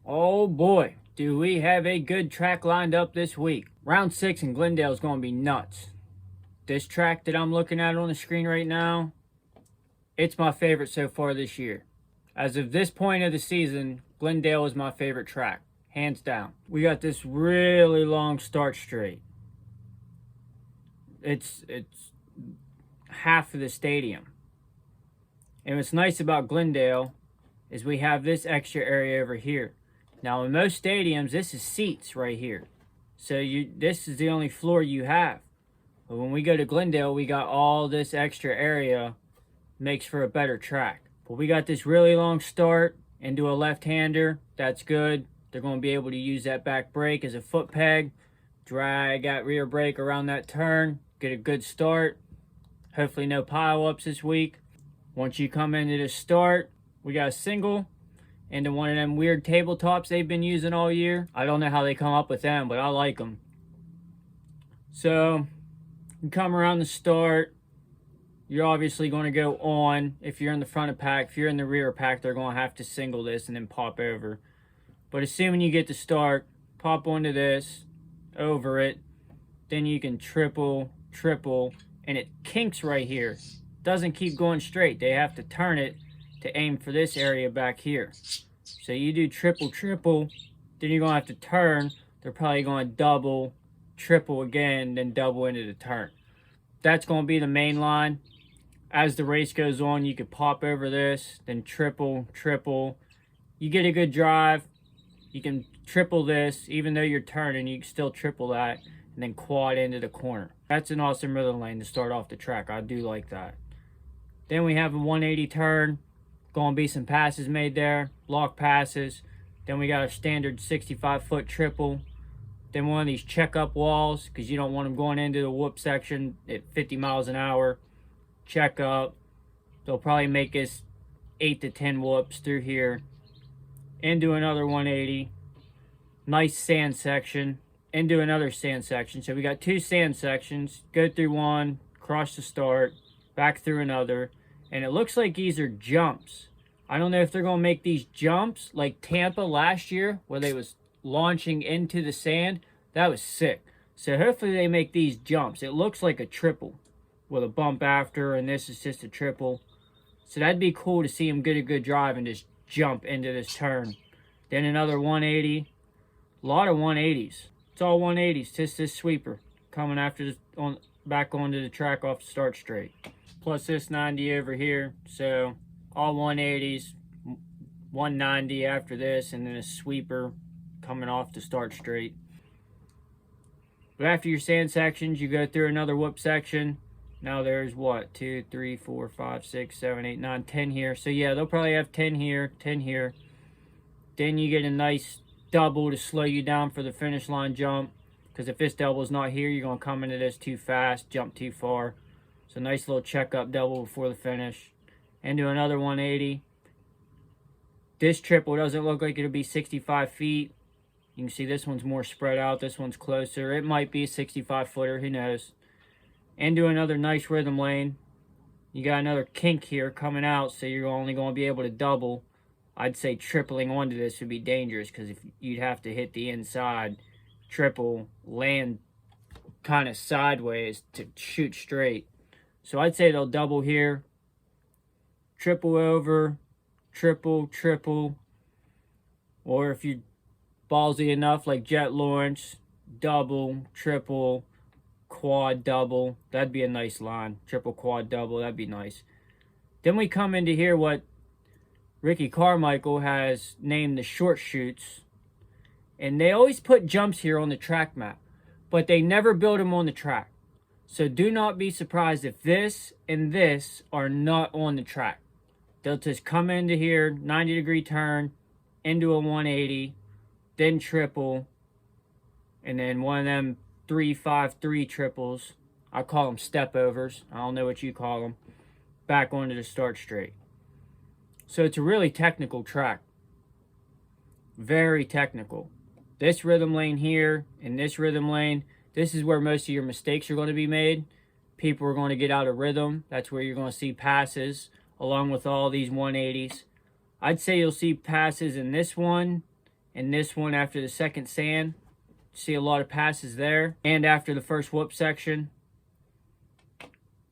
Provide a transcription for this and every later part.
Oh boy, do we have a good track lined up this week. Round 6 in Glendale is going to be nuts. This track that I'm looking at on the screen right now, it's my favorite so far this year. As of this point of the season, Glendale is my favorite track, hands down. We got this really long start straight. It's half of the stadium. And what's nice about Glendale is we have this extra area over here. Now, in most stadiums, this is seats right here. So this is the only floor you have. But when we go to Glendale, we got all this extra area. Makes for a better track. But we got this really long start into a left-hander. That's good. They're going to be able to use that back brake as a foot peg. Drag that rear brake around that turn. Get a good start. Hopefully no pile-ups this week. Once you come into the start, we got a single into one of them weird tabletops they've been using all year. I don't know how they come up with them, but I like them. So, you come around the start. You're obviously going to go on if you're in the front of pack. If you're in the rear of pack, they're going to have to single this and then pop over. But assuming you get to start, pop onto this, over it. Then you can triple, and it kinks right here. Doesn't keep going straight. They have to turn it to aim for this area back here. So you do triple, then you're going to have to turn. They're probably going to double, triple again, then double into the turn. That's going to be the main line. As the race goes on, you could pop over this, then triple. You get a good drive. You can triple this. Even though you're turning, you can still triple that, and then quad into the corner. That's an awesome rhythm lane to start off the track. I do like that. Then we have a 180 turn. Going to be some passes made there. Block passes. Then we got a standard 65-foot triple. Then one of these check-up walls, because you don't want them going into the whoop section at 50 miles an hour. Check up. They'll probably make us 8 to 10 whoops through here. Into another 180. Nice sand section. Into another sand section. So we got 2 sand sections. Go through one, cross the start, back through another. And it looks like these are jumps. I don't know if they're going to make these jumps like Tampa last year, where they was launching into the sand. That was sick. So hopefully they make these jumps. It looks like a triple with a bump after, and this is just a triple. So that'd be cool to see him get a good drive and just jump into this turn. Then another 180. A lot of 180s. It's all 180s. Just this sweeper coming after this back onto the track off the start straight. Plus this 90 over here. So all 180s. 190 after this, and then a sweeper coming off the start straight. But after your sand sections, you go through another whoop section. Now there's what? 2, 3, 4, 5, 6, 7, 8, 9, 10 here. So yeah, they'll probably have 10 here, 10 here. Then you get a nice double to slow you down for the finish line jump. Because if this double is not here, you're going to come into this too fast, jump too far. So nice little check-up double before the finish. Into another 180. This triple doesn't look like it'll be 65 feet. You can see this one's more spread out. This one's closer. It might be a 65-footer. Who knows? Into another nice rhythm lane. You got another kink here coming out, so you're only going to be able to double. I'd say tripling onto this would be dangerous, because if you'd have to hit the inside, triple, land kind of sideways to shoot straight. So I'd say they'll double here. Triple over. Triple. Or if you're ballsy enough like Jet Lawrence, double, triple, quad, double. That'd be a nice line. Triple, quad, double. That'd be nice. Then we come into here what Ricky Carmichael has named the short chutes. And they always put jumps here on the track map, but they never build them on the track. So do not be surprised if this and this are not on the track. They'll just come into here, 90-degree turn, into a 180, then triple, and then one of them 3-5-3 triples. I call them step overs. I don't know what you call them. Back onto the start straight. So it's a really technical track. Very technical. This rhythm lane here and this rhythm lane, this is where most of your mistakes are going to be made. People are going to get out of rhythm. That's where you're going to see passes along with all these 180s. I'd say you'll see passes in this one And this one, after the second sand, see a lot of passes there. And after the first whoop section.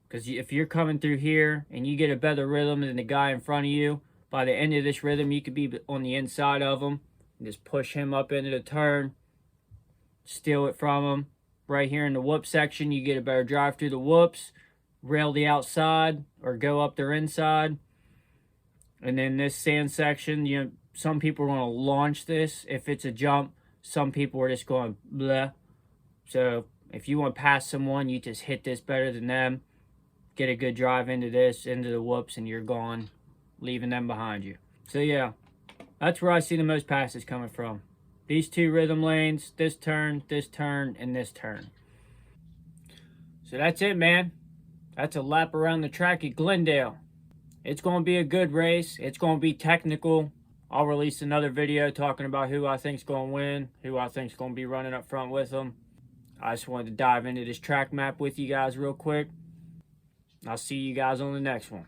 Because if you're coming through here and you get a better rhythm than the guy in front of you, by the end of this rhythm, you could be on the inside of him. And just push him up into the turn. Steal it from him. Right here in the whoop section, you get a better drive through the whoops. Rail the outside or go up their inside. And then this sand section, you know, some people are going to launch this if it's a jump. Some people are just going bleh. So if you want to pass someone, you just hit this better than them. Get a good drive into this, into the whoops, and you're gone, leaving them behind you. So yeah, that's where I see the most passes coming from. These two rhythm lanes, this turn, and this turn. So that's it, man. That's a lap around the track at Glendale. It's going to be a good race. It's going to be technical. I'll release another video talking about who I think's going to win, who I think's going to be running up front with them. I just wanted to dive into this track map with you guys real quick. I'll see you guys on the next one.